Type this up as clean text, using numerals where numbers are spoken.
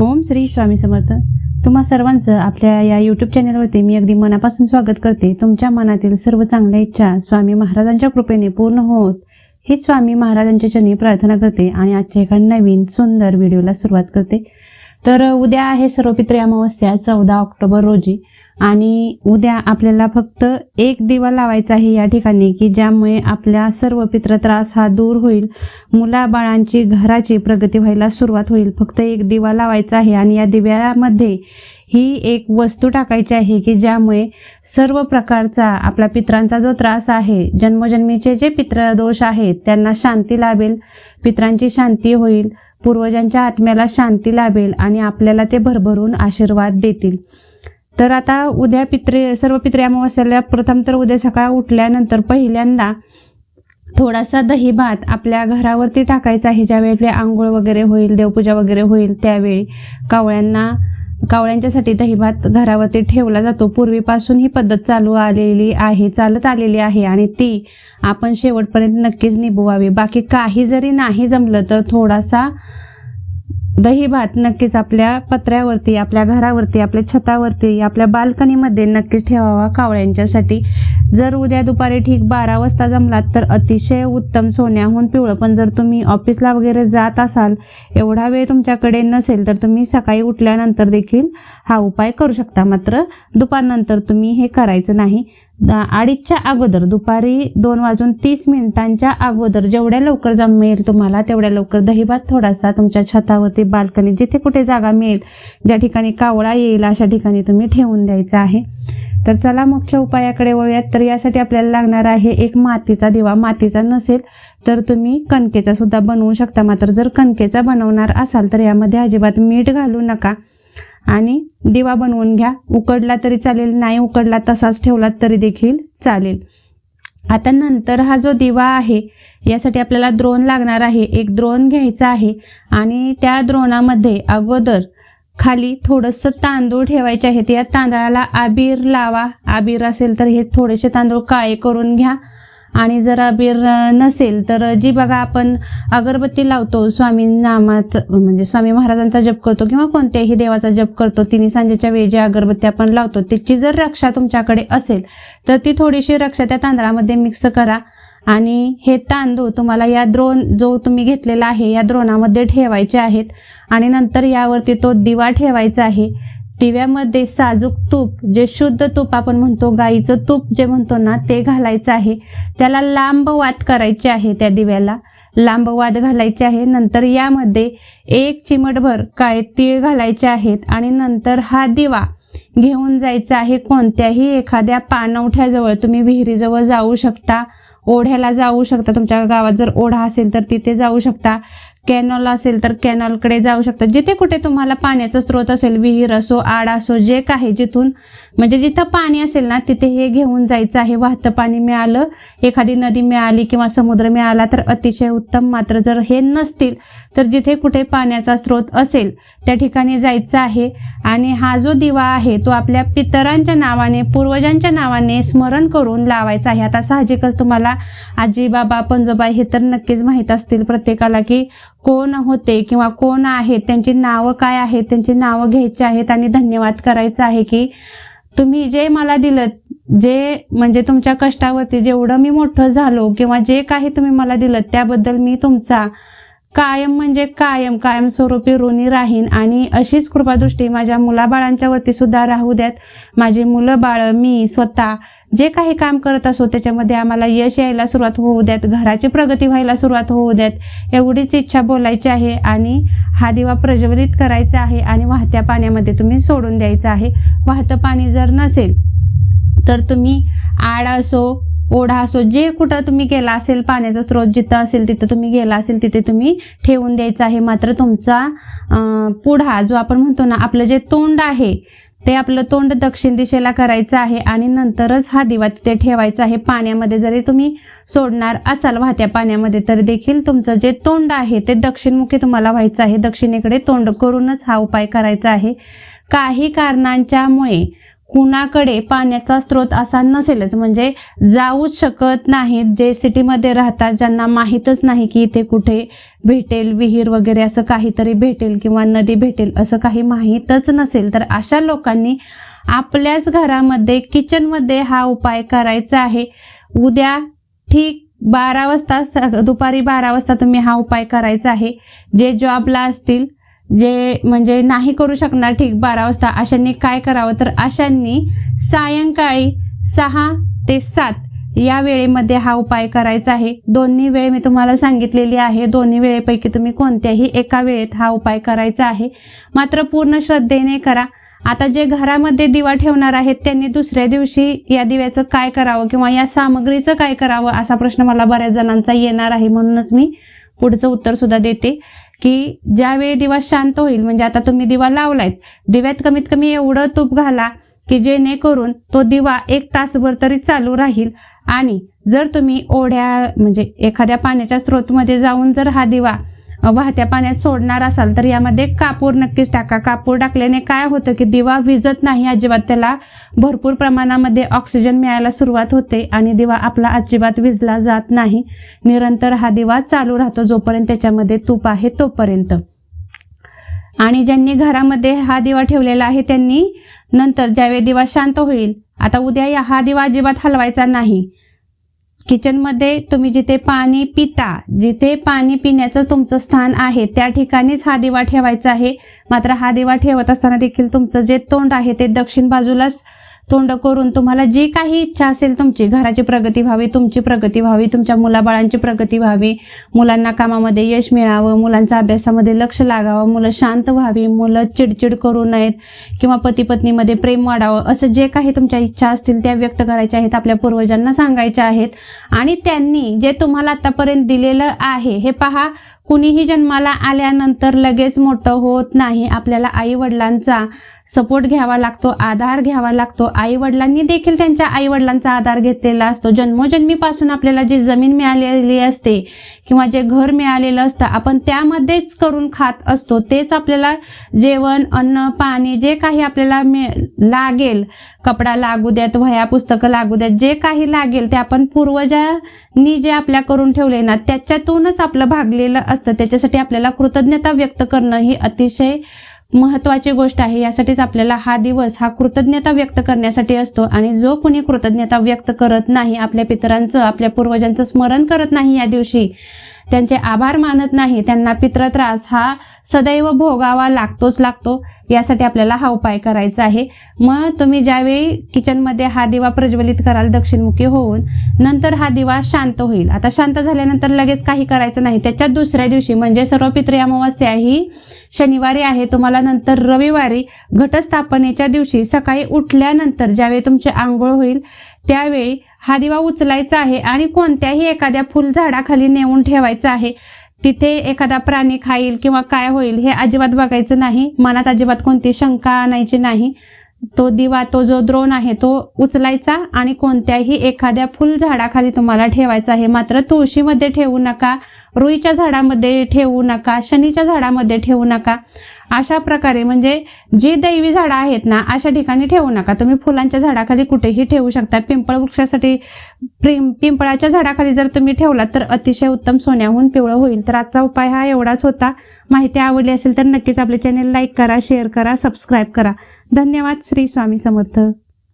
ओम श्री स्वामी समर्थ. तुम्हा सर्वांचं आपल्या या यूट्यूब चॅनलवरती मी अगदी मनापासून स्वागत करते. तुमच्या मनातील सर्व चांगल्या इच्छा स्वामी महाराजांच्या कृपेने पूर्ण होत हीच स्वामी महाराजांच्या चरणी प्रार्थना करते आणि आजच्या एका नवीन सुंदर व्हिडिओला सुरुवात करते. तर उद्या आहे सर्वपित्री अमावस्या 14 ऑक्टोबर रोजी आणि उद्या आपल्याला फक्त एक दिवा लावायचा आहे या ठिकाणी की ज्यामुळे आपल्या सर्व पितृ त्रास हा दूर होईल, मुलाबाळांची घराची प्रगती व्हायला सुरुवात होईल. फक्त एक दिवा लावायचा आहे आणि या दिव्यामध्ये ही एक वस्तू टाकायची आहे की ज्यामुळे सर्व प्रकारचा आपला पितरांचा जो त्रास आहे, जन्मजन्मीचे जे पितृदोष आहेत त्यांना शांती लाभेल, पितरांची शांती होईल, पूर्वजांच्या आत्म्याला शांती लाभेल आणि आपल्याला ते भरभरून आशीर्वाद देतील. तर आता उद्या सर्व पितृ अमावस्येला प्रथम तर उद्या सकाळ उठल्यानंतर पहिल्यांदा थोडासा दही भात आपल्या घरावरती टाकायचा आहे. ज्यावेळी आंघोळ वगैरे होईल, देवपूजा वगैरे होईल त्यावेळी कावळ्यांच्यासाठी दही भात घरावरती ठेवला जातो. पूर्वीपासून ही पद्धत चालत आलेली आहे आणि ती आपण शेवटपर्यंत नक्कीच निभवावी. बाकी काही जरी नाही जमलं तर थोडासा दही भात नक्कीच आपल्या पत्र्यावरती, आपल्या घरावरती, आपल्या छतावरती, आपल्या बाल्कनीमध्ये नक्कीच ठेवावा कावळ्यांच्यासाठी. जर उद्या दुपारी ठीक 12 वाजता जमलात तर अतिशय उत्तम, सोन्याहून पिवळं. पण जर तुम्ही ऑफिसला वगैरे जात असाल, एवढा वेळ तुमच्याकडे नसेल तर तुम्ही सकाळी उठल्यानंतर देखील हा उपाय करू शकता. मात्र दुपारनंतर तुम्ही हे करायचं नाही. 2:30च्या अगोदर, दुपारी 2:30 अगोदर जेवढ्या लवकर जमेल तुम्हाला तेवढ्या लवकर दही भात थोडासा तुमच्या छतावरती, बाल्कनी, जिथे कुठे जागा मिळेल, ज्या ठिकाणी कावळा येईल अशा ठिकाणी तुम्ही ठेवून द्यायचा आहे. तर चला मुख्य उपायाकडे वळूयात. तर यासाठी आपल्याला लागणार आहे एक मातीचा दिवा. मातीचा नसेल तर तुम्ही कणकेचा सुद्धा बनवू शकता. मात्र जर कणकेचा बनवणार असाल तर यामध्ये अजिबात मीठ घालू नका आणि दिवा बनवून घ्या. उकडला तरी चालेल, नाही उकडला तसाच ठेवला तरी देखील चालेल. आता नंतर हा जो दिवा आहे यासाठी आपल्याला द्रोण लागणार आहे. एक द्रोण घ्यायचा आहे आणि त्या द्रोणामध्ये अगोदर खाली थोडंसं तांदूळ ठेवायचे आहेत. या तांदळाला आबीर लावा. आबीर असेल तर हे थोडेसे तांदूळ काळे करून घ्या आणि जर आबीर नसेल तर जी बघा आपण अगरबत्ती लावतो, स्वामी नामाचं म्हणजे स्वामी महाराजांचा जप करतो किंवा कोणत्याही देवाचा जप करतो, तिन्ही सांजेच्या वेळी जी अगरबत्ती आपण लावतो त्याची जर रक्षा तुमच्याकडे असेल तर ती थोडीशी रक्षा त्या तांदळामध्ये मिक्स करा आणि हे तांदूळ तुम्हाला या द्रोण जो तुम्ही घेतलेला आहे या द्रोणामध्ये ठेवायचे आहेत आणि नंतर यावरती तो दिवा ठेवायचा आहे. दिव्यामध्ये साजूक तूप, जे शुद्ध तूप आपण म्हणतो, गाईचं तूप जे म्हणतो ना, ते घालायचं आहे. त्याला लांब वात करायची आहे, त्या दिव्याला लांब वात घालायची आहे. नंतर यामध्ये 1 चिमटभर काळे तीळ घालायचे आहेत आणि नंतर हा दिवा घेऊन जायचा आहे कोणत्याही एखाद्या पाणवठ्याजवळ. तुम्ही विहिरीजवळ जाऊ शकता, ओढ्याला जाऊ शकता, तुमच्या गावात जर ओढा असेल तर तिथे जाऊ शकता, कॅनॉल असेल तर कॅनॉलकडे जाऊ शकता. जिथे कुठे तुम्हाला पाण्याचा स्रोत असेल, विहीर असो, आड असो, जे काही जिथून म्हणजे जिथं पाणी असेल ना तिथे हे घेऊन जायचं आहे. वाहतं पाणी मिळालं, एखादी नदी मिळाली किंवा समुद्र मिळाला तर अतिशय उत्तम. मात्र जर हे नसतील तर जिथे कुठे पाण्याचा स्रोत असेल त्या ठिकाणी जायचं आहे आणि हा जो दिवा आहे तो आपल्या पितरांच्या नावाने, पूर्वजांच्या नावाने स्मरण करून लावायचा आहे. आता साहजिकच तुम्हाला आजी, बाबा, पणजोबा हे तर नक्कीच माहीत असतील प्रत्येकाला की कोण होते किंवा कोण आहेत, त्यांची नावं काय आहेत, त्यांची नावं घ्यायची आहेत आणि धन्यवाद करायचं आहे की तुम्ही जे मला दिलं, जे म्हणजे तुमच्या कष्टावरती जेवढं मी मोठं झालो किंवा जे काही तुम्ही मला दिलं त्याबद्दल मी तुमचा कायम म्हणजे कायमस्वरूपी ऋणी राहीन आणि अशीच कृपादृष्टी माझ्या मुलाबाळांच्या वरती सुद्धा राहू द्यात. माझी मुलं बाळ, मी स्वतः जे काही काम करत असो त्याच्यामध्ये आम्हाला यश यायला सुरुवात होऊ द्यात, घराची प्रगती व्हायला सुरुवात होऊ द्यात, एवढीच इच्छा बोलायची आहे आणि हा दिवा प्रज्वलित करायचा आहे आणि वाहत्या पाण्यामध्ये तुम्ही सोडून द्यायचं आहे. वाहतं पाणी जर नसेल तर तुम्ही आड असो, ओढा असो, जे कुठं तुम्ही गेला असेल, पाण्याचा स्रोत जिथं असेल तिथं तुम्ही गेला असेल तिथे तुम्ही ठेवून द्यायचं आहे. मात्र तुमचा पुढा जो आपण म्हणतो ना, आपलं जे तोंड आहे ते आपलं तोंड दक्षिण दिशेला करायचं आहे आणि नंतरच हा दिवा तिथे ठेवायचा आहे. पाण्यामध्ये जरी तुम्ही सोडणार असाल वाहत्या पाण्यामध्ये तर देखील तुमचं जे तोंड आहे ते दक्षिणमुखी तुम्हाला व्हायचं आहे. दक्षिणेकडे तोंड करूनच हा उपाय करायचा आहे. काही कारणांच्यामुळे कुणाकडे पाण्याचा स्रोत असा नसेलच, म्हणजे जाऊच शकत नाहीत, जे सिटीमध्ये राहतात, ज्यांना माहीतच नाही की इथे कुठे भेटेल विहीर वगैरे असं काहीतरी भेटेल किंवा नदी भेटेल असं काही माहीतच नसेल, तर अशा लोकांनी आपल्याच घरामध्ये किचनमध्ये हा उपाय करायचा आहे. उद्या ठीक 12 वाजता, दुपारी 12 वाजता तुम्ही हा उपाय करायचा आहे. जे जॉबला असतील, जे म्हणजे नाही करू शकणार ठीक 12 वाजता, अशांनी काय करावं, तर अशांनी सायंकाळी 6 ते 7 या वेळेमध्ये हा उपाय करायचा आहे. दोन्ही वेळ मी तुम्हाला सांगितलेली आहे. दोन्ही वेळेपैकी तुम्ही कोणत्याही एका वेळेत हा उपाय करायचा आहे. मात्र पूर्ण श्रद्धेने करा. आता जे घरामध्ये दिवा ठेवणार आहेत त्यांनी दुसऱ्या दिवशी या दिव्याचं काय करावं किंवा या सामग्रीचं काय करावं असा प्रश्न मला बऱ्याच जणांचा येणार आहे. म्हणूनच मी पुढचं उत्तर सुद्धा देते की ज्यावेळी दिवा शांत होईल, म्हणजे आता तुम्ही दिवा लावलायत, दिव्यात कमीत कमी एवढं तूप घाला की जेणेकरून तो दिवा 1 तासभर तरी चालू राहील. आणि जर तुम्ही ओढ्या म्हणजे एखाद्या पाण्याच्या स्रोतमध्ये जाऊन जर हा दिवा वाहत्या पाण्यात सोडणार असाल तर यामध्ये कापूर नक्कीच टाका. कापूर टाकल्याने काय होतं की दिवा विझत नाही अजिबात, त्याला भरपूर प्रमाणामध्ये ऑक्सिजन मिळायला सुरुवात होते आणि दिवा आपला अजिबात विझला जात नाही. निरंतर हा दिवा चालू राहतो जोपर्यंत त्याच्यामध्ये तूप आहे तोपर्यंत. आणि ज्यांनी घरामध्ये हा दिवा ठेवलेला आहे त्यांनी नंतर ज्यावेळी दिवा शांत होईल, आता उद्या हा दिवा अजिबात हलवायचा नाही. किचनमध्ये तुम्ही जिथे पाणी पिता, जिथे पाणी पिण्याचं तुमचं स्थान आहे त्या ठिकाणीच हा दिवा ठेवायचा आहे. मात्र हा दिवा ठेवत असताना देखील तुमचं जे तोंड आहे ते दक्षिण बाजूलाच तोंड करून तुम्हाला जी काही इच्छा असेल तुमची, घराची प्रगती व्हावी, तुमची प्रगती व्हावी, तुमच्या मुलाबाळांची प्रगती व्हावी, मुलांना कामामध्ये यश मिळावं, मुलांचा अभ्यासामध्ये लक्ष लागावं, मुलं शांत व्हावी, मुलं चिडचिड करू नयेत किंवा पती पत्नीमध्ये प्रेम वाढावं, असं जे काही तुमच्या इच्छा असतील त्या व्यक्त करायच्या आहेत, आपल्या पूर्वजांना सांगायच्या आहेत. आणि त्यांनी जे तुम्हाला आतापर्यंत दिलेलं आहे हे पहा, कुणीही जन्माला आल्यानंतर लगेच मोठं होत नाही. आपल्याला आई वडिलांचा सपोर्ट घ्यावा लागतो, आधार घ्यावा लागतो. आई वडिलांनी देखील त्यांच्या आई वडिलांचा आधार घेतलेला असतो. जन्मोजन्मीपासून आपल्याला जी जमीन मिळालेली असते किंवा जे घर मिळालेलं असतं आपण त्यामध्येच करून खात असतो. तेच आपल्याला जेवण, अन्न, पाणी जे काही आपल्याला लागेल, कपडा लागू द्यात, वह्या पुस्तकं लागू द्यात, जे काही लागेल ते आपण पूर्वजांनी जे आपल्या करून ठेवले ना त्याच्यातूनच आपलं भागलेलं असतं. त्याच्यासाठी आपल्याला कृतज्ञता व्यक्त करणं ही अतिशय महत्वाची गोष्ट आहे. यासाठीच आपल्याला हा दिवस हा कृतज्ञता व्यक्त करण्यासाठी असतो. आणि जो कोणी कृतज्ञता व्यक्त करत नाही, आपल्या पितरांचं, आपल्या पूर्वजांचं स्मरण करत नाही, या दिवशी त्यांचे आभार मानत नाही, त्यांना पितृत्रास हा सदैव भोगावा लागतो. यासाठी आपल्याला हा उपाय करायचा आहे. मग तुम्ही ज्यावेळी किचनमध्ये हा दिवा प्रज्वलित कराल दक्षिणमुखी होऊन, नंतर हा दिवा शांत होईल. आता शांत झाल्यानंतर लगेच काही करायचं नाही. त्याच्या दुसऱ्या दिवशी म्हणजे सर्वपित्री अमावास्या ही शनिवारी आहे. तुम्हाला नंतर रविवारी घटस्थापनेच्या दिवशी सकाळी उठल्यानंतर ज्यावेळी तुमची आंघोळ होईल त्यावेळी हा दिवा उचलायचा आहे आणि कोणत्याही एखाद्या फुलझाडाखाली नेऊन ठेवायचा आहे. तिथे एखादा प्राणी खाईल किंवा काय होईल हे अजिबात बघायचं नाही. मनात अजिबात कोणती शंका आणायची नाही. तो दिवा, तो जो द्रोण आहे तो उचलायचा आणि कोणत्याही एखाद्या फुलझाडाखाली तुम्हाला ठेवायचा आहे. मात्र तुळशीमध्ये ठेवू नका, रुईच्या झाडामध्ये ठेवू नका, शनीच्या झाडामध्ये ठेवू नका. अशा प्रकारे म्हणजे जी दैवी झाडं आहेत ना अशा ठिकाणी ठेवू नका. तुम्ही फुलांच्या झाडाखाली कुठेही ठेवू शकता. पिंपळ वृक्षासाठी पिंपळाच्या झाडाखाली जर तुम्ही ठेवलात तर अतिशय उत्तम, सोन्याहून पिवळं होईल. तर आजचा उपाय हा एवढाच होता. माहिती आवडली असेल तर नक्कीच आपले चॅनल लाईक करा, शेअर करा, सबस्क्राईब करा. धन्यवाद. श्री स्वामी समर्थ.